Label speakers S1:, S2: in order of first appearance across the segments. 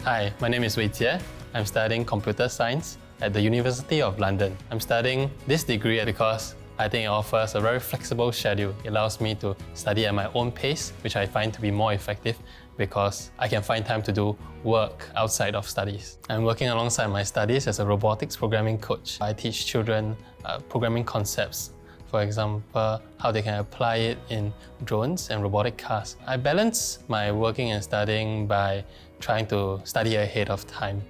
S1: Hi, my name is Wei Jie. I'm studying computer science at the University of London. I'm studying this degree because I think it offers a very flexible schedule. It allows me to study at my own pace, which I find to be more effective because I can find time to do work outside of studies. I'm working alongside my studies as a robotics programming coach. I teach children programming concepts. For example, how they can apply it in drones and robotic cars. I balance my working and studying by trying to study ahead of time.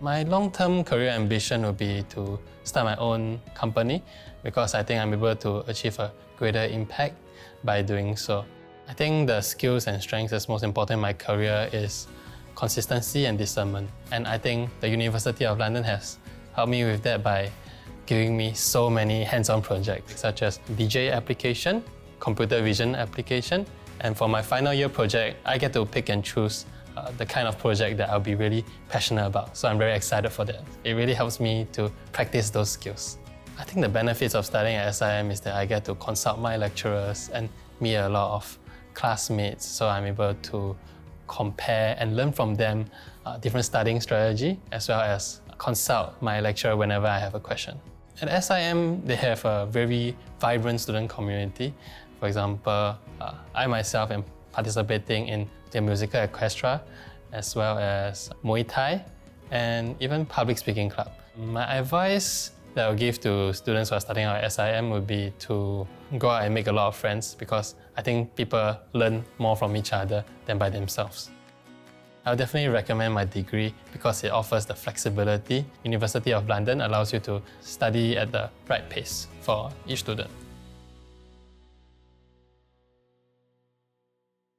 S1: My long-term career ambition would be to start my own company because I think I'm able to achieve a greater impact by doing so. I think the skills and strengths that's most important in my career is consistency and discernment. And I think the University of London has helped me with that by giving me so many hands-on projects such as DJ application, computer vision application, and for my final year project, I get to pick and choose the kind of project that I'll be really passionate about. So I'm very excited for that. It really helps me to practice those skills. I think the benefits of studying at SIM is that I get to consult my lecturers and meet a lot of classmates, so I'm able to compare and learn from them different studying strategy, as well as consult my lecturer whenever I have a question. At SIM, they have a very vibrant student community. For example, I myself am participating in their musical orchestra, as well as Muay Thai, and even public speaking club. My advice that I would give to students who are starting out at SIM would be to go out and make a lot of friends, because I think people learn more from each other than by themselves. I would definitely recommend my degree because it offers the flexibility. University of London allows you to study at the right pace for each student.